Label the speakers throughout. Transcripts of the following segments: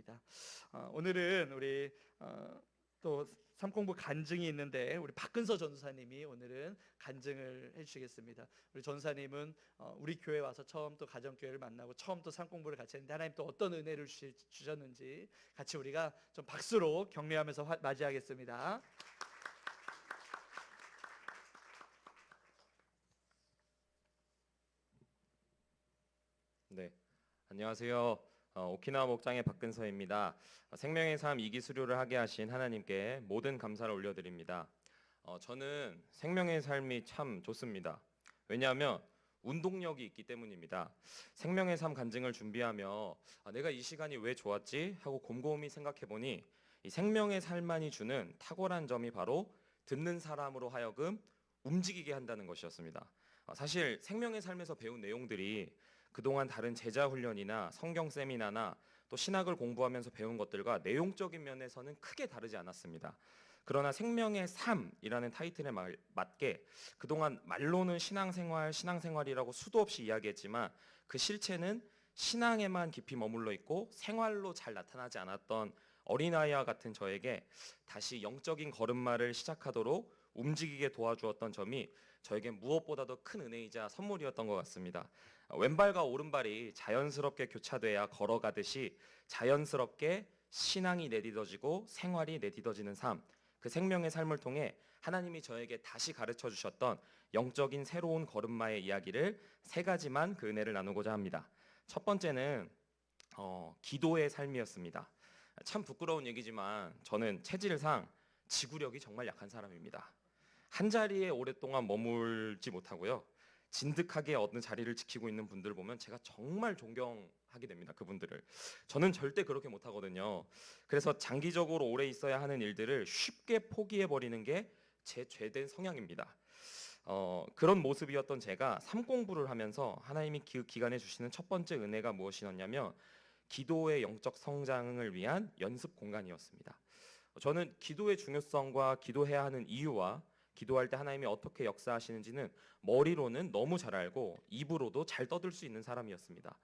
Speaker 1: 기도하겠습니다. 오늘은 우리 또 삼공부 간증이 있는데 우리 박근서 전사님이 오늘은 간증을 해주시겠습니다. 우리 전사님은 우리 교회 와서 처음 또 가정교회를 만나고 처음 또 삼공부를 같이 했는데 하나님 또 어떤 은혜를 주셨는지 같이 우리가 좀 박수로 격려하면서 맞이하겠습니다.
Speaker 2: 네, 안녕하세요. 오키나와 목장의 박근서입니다. 생명의 삶 이기수료를 하게 하신 하나님께 모든 감사를 올려드립니다. 저는 생명의 삶이 참 좋습니다. 왜냐하면 운동력이 있기 때문입니다. 생명의 삶 간증을 준비하며 내가 이 시간이 왜 좋았지? 하고 곰곰이 생각해보니 이 생명의 삶만이 주는 탁월한 점이 바로 듣는 사람으로 하여금 움직이게 한다는 것이었습니다. 사실 생명의 삶에서 배운 내용들이 그동안 다른 제자 훈련이나 성경 세미나나 또 신학을 공부하면서 배운 것들과 내용적인 면에서는 크게 다르지 않았습니다. 그러나 생명의 삶이라는 타이틀에 맞게 그동안 말로는 신앙생활이라고 수도 없이 이야기했지만 그 실체는 신앙에만 깊이 머물러 있고 생활로 잘 나타나지 않았던 어린아이와 같은 저에게 다시 영적인 걸음마를 시작하도록 움직이게 도와주었던 점이 저에게 무엇보다도 큰 은혜이자 선물이었던 것 같습니다. 왼발과 오른발이 자연스럽게 교차돼야 걸어가듯이 자연스럽게 신앙이 내딛어지고 생활이 내딛어지는 삶, 그 생명의 삶을 통해 하나님이 저에게 다시 가르쳐 주셨던 영적인 새로운 걸음마의 이야기를 세 가지만 그 은혜를 나누고자 합니다. 첫 번째는 기도의 삶이었습니다. 참 부끄러운 얘기지만 저는 체질상 지구력이 정말 약한 사람입니다. 한 자리에 오랫동안 머물지 못하고요. 진득하게 어느 자리를 지키고 있는 분들 보면 제가 정말 존경하게 됩니다. 그분들을. 저는 절대 그렇게 못하거든요. 그래서 장기적으로 오래 있어야 하는 일들을 쉽게 포기해버리는 게 제 죄된 성향입니다. 그런 모습이었던 제가 삼공부를 하면서 하나님이 그 기간에 주시는 첫 번째 은혜가 무엇이었냐면 기도의 영적 성장을 위한 연습 공간이었습니다. 저는 기도의 중요성과 기도해야 하는 이유와 기도할 때 하나님이 어떻게 역사하시는지는 머리로는 너무 잘 알고 입으로도 잘 떠들 수 있는 사람이었습니다.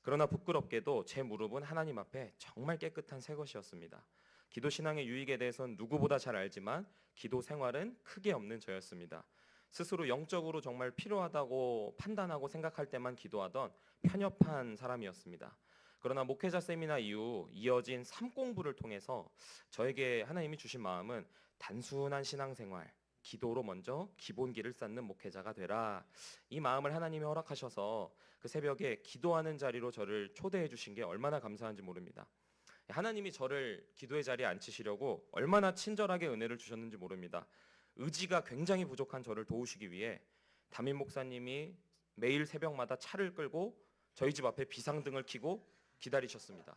Speaker 2: 그러나 부끄럽게도 제 무릎은 하나님 앞에 정말 깨끗한 새 것이었습니다. 기도 신앙의 유익에 대해서는 누구보다 잘 알지만 기도 생활은 크게 없는 저였습니다. 스스로 영적으로 정말 필요하다고 판단하고 생각할 때만 기도하던 편협한 사람이었습니다. 그러나 목회자 세미나 이후 이어진 삼공부를 통해서 저에게 하나님이 주신 마음은 단순한 신앙생활, 기도로 먼저 기본기를 쌓는 목회자가 되라. 이 마음을 하나님이 허락하셔서 그 새벽에 기도하는 자리로 저를 초대해 주신 게 얼마나 감사한지 모릅니다. 하나님이 저를 기도의 자리에 앉히시려고 얼마나 친절하게 은혜를 주셨는지 모릅니다. 의지가 굉장히 부족한 저를 도우시기 위해 담임 목사님이 매일 새벽마다 차를 끌고 저희 집 앞에 비상등을 켜고 기다리셨습니다.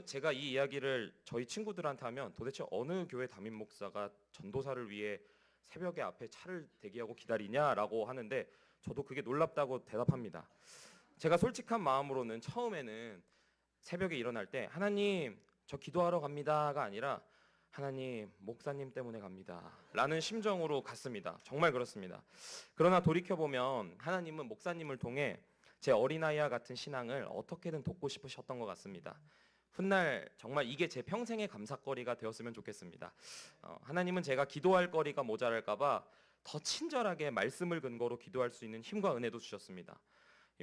Speaker 2: 제가 이 이야기를 저희 친구들한테 하면 도대체 어느 교회 담임 목사가 전도사를 위해 새벽에 앞에 차를 대기하고 기다리냐라고 하는데 저도 그게 놀랍다고 대답합니다. 제가 솔직한 마음으로는 처음에는 새벽에 일어날 때 하나님 저 기도하러 갑니다가 아니라 하나님 목사님 때문에 갑니다 라는 심정으로 갔습니다. 정말 그렇습니다. 그러나 돌이켜보면 하나님은 목사님을 통해 제 어린아이와 같은 신앙을 어떻게든 돕고 싶으셨던 것 같습니다. 훗날 정말 이게 제 평생의 감사거리가 되었으면 좋겠습니다. 하나님은 제가 기도할 거리가 모자랄까봐 더 친절하게 말씀을 근거로 기도할 수 있는 힘과 은혜도 주셨습니다.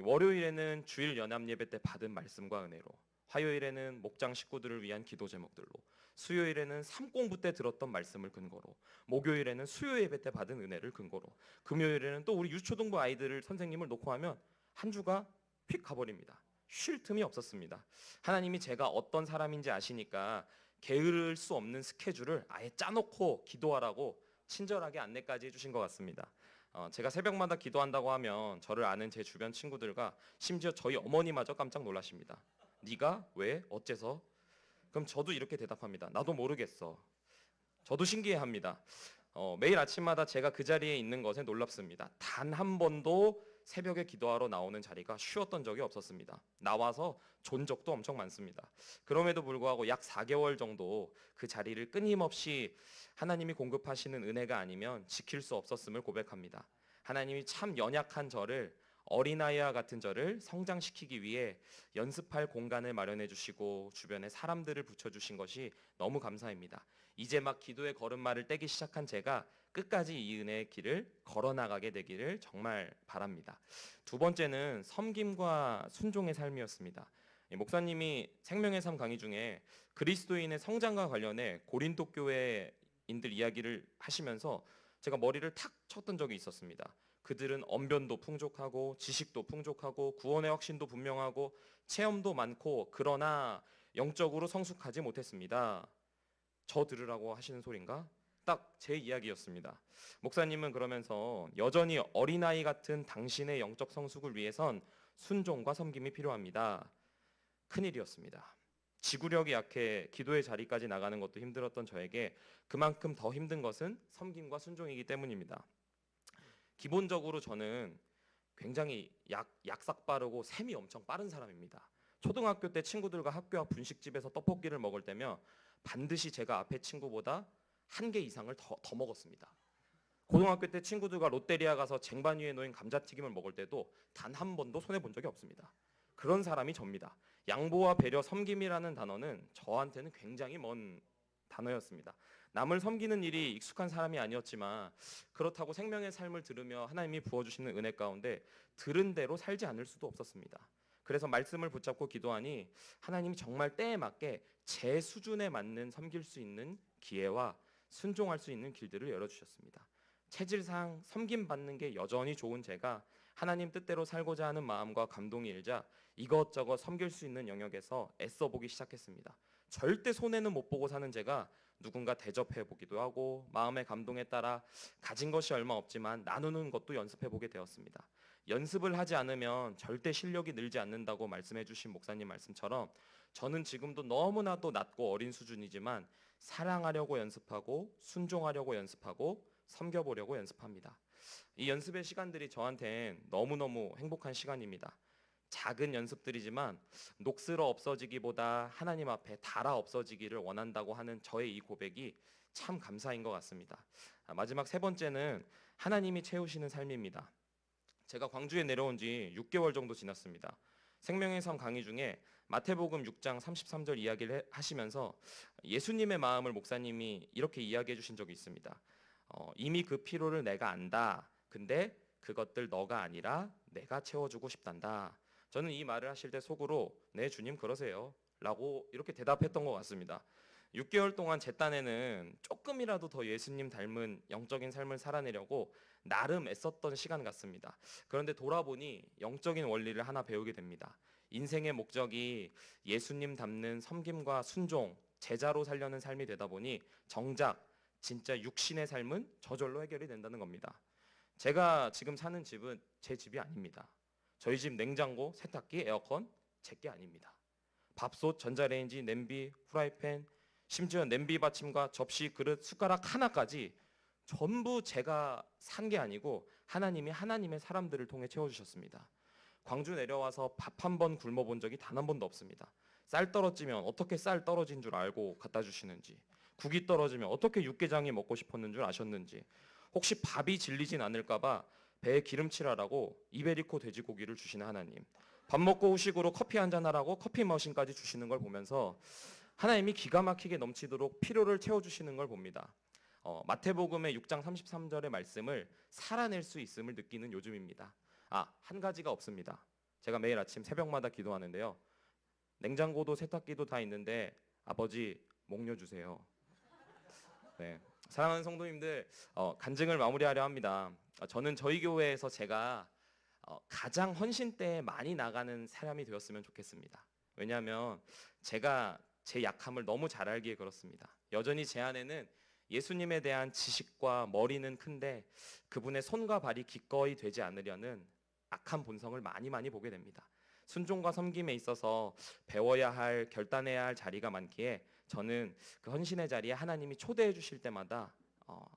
Speaker 2: 월요일에는 주일 연합 예배 때 받은 말씀과 은혜로, 화요일에는 목장 식구들을 위한 기도 제목들로, 수요일에는 삼공부 때 들었던 말씀을 근거로, 목요일에는 수요 예배 때 받은 은혜를 근거로, 금요일에는 또 우리 유초등부 아이들을 선생님을 놓고 하면 한 주가 휙 가버립니다. 쉴 틈이 없었습니다. 하나님이 제가 어떤 사람인지 아시니까 게으를 수 없는 스케줄을 아예 짜놓고 기도하라고 친절하게 안내까지 해주신 것 같습니다. 제가 새벽마다 기도한다고 하면 저를 아는 제 주변 친구들과 심지어 저희 어머니마저 깜짝 놀라십니다. 네가 왜 어째서? 그럼 저도 이렇게 대답합니다. 나도 모르겠어. 저도 신기해합니다. 매일 아침마다 제가 그 자리에 있는 것에 놀랍습니다. 단 한 번도 새벽에 기도하러 나오는 자리가 쉬었던 적이 없었습니다. 나와서 존 적도 엄청 많습니다. 그럼에도 불구하고 약 4개월 정도 그 자리를 끊임없이 하나님이 공급하시는 은혜가 아니면 지킬 수 없었음을 고백합니다. 하나님이 참 연약한 저를 어린아이와 같은 저를 성장시키기 위해 연습할 공간을 마련해 주시고 주변에 사람들을 붙여주신 것이 너무 감사합니다. 이제 막 기도의 걸음마를 떼기 시작한 제가 끝까지 이 은혜의 길을 걸어나가게 되기를 정말 바랍니다. 두 번째는 섬김과 순종의 삶이었습니다. 목사님이 생명의 삶 강의 중에 그리스도인의 성장과 관련해 고린도 교회인들 이야기를 하시면서 제가 머리를 탁 쳤던 적이 있었습니다. 그들은 언변도 풍족하고 지식도 풍족하고 구원의 확신도 분명하고 체험도 많고 그러나 영적으로 성숙하지 못했습니다. 저 들으라고 하시는 소린가? 딱 제 이야기였습니다. 목사님은 그러면서 여전히 어린아이 같은 당신의 영적 성숙을 위해선 순종과 섬김이 필요합니다. 큰일이었습니다. 지구력이 약해 기도의 자리까지 나가는 것도 힘들었던 저에게 그만큼 더 힘든 것은 섬김과 순종이기 때문입니다. 기본적으로 저는 굉장히 약삭 빠르고 셈이 엄청 빠른 사람입니다. 초등학교 때 친구들과 학교 앞 분식집에서 떡볶이를 먹을 때면 반드시 제가 앞에 친구보다 한 개 이상을 더 먹었습니다. 고등학교 때 친구들과 롯데리아 가서 쟁반 위에 놓인 감자튀김을 먹을 때도 단 한 번도 손해 본 적이 없습니다. 그런 사람이 접니다. 양보와 배려, 섬김이라는 단어는 저한테는 굉장히 먼 단어였습니다. 남을 섬기는 일이 익숙한 사람이 아니었지만 그렇다고 생명의 삶을 들으며 하나님이 부어주시는 은혜 가운데 들은 대로 살지 않을 수도 없었습니다. 그래서 말씀을 붙잡고 기도하니 하나님이 정말 때에 맞게 제 수준에 맞는 섬길 수 있는 기회와 순종할 수 있는 길들을 열어주셨습니다. 체질상 섬김받는 게 여전히 좋은 제가 하나님 뜻대로 살고자 하는 마음과 감동이 일자 이것저것 섬길 수 있는 영역에서 애써보기 시작했습니다. 절대 손해는 못 보고 사는 제가 누군가 대접해보기도 하고 마음의 감동에 따라 가진 것이 얼마 없지만 나누는 것도 연습해보게 되었습니다. 연습을 하지 않으면 절대 실력이 늘지 않는다고 말씀해 주신 목사님 말씀처럼 저는 지금도 너무나도 낮고 어린 수준이지만 사랑하려고 연습하고 순종하려고 연습하고 섬겨보려고 연습합니다. 이 연습의 시간들이 저한텐 너무너무 행복한 시간입니다. 작은 연습들이지만 녹슬어 없어지기보다 하나님 앞에 닳아 없어지기를 원한다고 하는 저의 이 고백이 참 감사인 것 같습니다. 마지막 세 번째는 하나님이 채우시는 삶입니다. 제가 광주에 내려온 지 6개월 정도 지났습니다. 생명의 삶 강의 중에 마태복음 6장 33절 이야기를 하시면서 예수님의 마음을 목사님이 이렇게 이야기해 주신 적이 있습니다. 이미 그 피로를 내가 안다. 근데 그것들 너가 아니라 내가 채워주고 싶단다. 저는 이 말을 하실 때 속으로 네 주님 그러세요 라고 이렇게 대답했던 것 같습니다. 6개월 동안 제 딴에는 조금이라도 더 예수님 닮은 영적인 삶을 살아내려고 나름 애썼던 시간 같습니다. 그런데 돌아보니 영적인 원리를 하나 배우게 됩니다. 인생의 목적이 예수님 닮는 섬김과 순종, 제자로 살려는 삶이 되다 보니 정작 진짜 육신의 삶은 저절로 해결이 된다는 겁니다. 제가 지금 사는 집은 제 집이 아닙니다. 저희 집 냉장고, 세탁기, 에어컨 제 게 아닙니다. 밥솥, 전자레인지, 냄비, 후라이팬, 심지어 냄비 받침과 접시, 그릇, 숟가락 하나까지 전부 제가 산 게 아니고 하나님이 하나님의 사람들을 통해 채워주셨습니다. 광주 내려와서 밥 한 번 굶어본 적이 단 한 번도 없습니다. 쌀 떨어지면 어떻게 쌀 떨어진 줄 알고 갖다 주시는지, 국이 떨어지면 어떻게 육개장이 먹고 싶었는 줄 아셨는지, 혹시 밥이 질리진 않을까봐 배에 기름칠하라고 이베리코 돼지고기를 주시는 하나님, 밥 먹고 후식으로 커피 한잔 하라고 커피 머신까지 주시는 걸 보면서 하나님이 기가 막히게 넘치도록 필요를 채워주시는 걸 봅니다. 마태복음의 6장 33절의 말씀을 살아낼 수 있음을 느끼는 요즘입니다. 한 가지가 없습니다. 제가 매일 아침 새벽마다 기도하는데요. 냉장고도 세탁기도 다 있는데 아버지 목려 주세요. 네. 사랑하는 성도님들, 간증을 마무리하려 합니다. 저는 저희 교회에서 제가 가장 헌신 때에 많이 나가는 사람이 되었으면 좋겠습니다. 왜냐하면 제가 제 약함을 너무 잘 알기에 그렇습니다. 여전히 제 안에는 예수님에 대한 지식과 머리는 큰데 그분의 손과 발이 기꺼이 되지 않으려는 악한 본성을 많이 보게 됩니다. 순종과 섬김에 있어서 배워야 할, 결단해야 할 자리가 많기에 저는 그 헌신의 자리에 하나님이 초대해 주실 때마다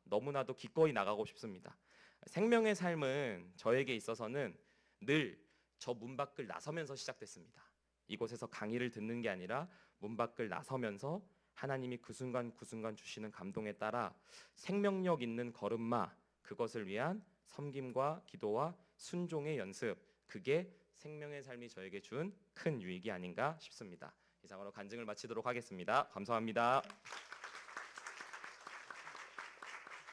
Speaker 2: 너무나도 기꺼이 나가고 싶습니다. 생명의 삶은 저에게 있어서는 늘 저 문 밖을 나서면서 시작됐습니다. 이곳에서 강의를 듣는 게 아니라 문 밖을 나서면서 하나님이 그 순간 그 순간 주시는 감동에 따라 생명력 있는 걸음마, 그것을 위한 섬김과 기도와 순종의 연습, 그게 생명의 삶이 저에게 준 큰 유익이 아닌가 싶습니다. 이상으로 간증을 마치도록 하겠습니다. 감사합니다.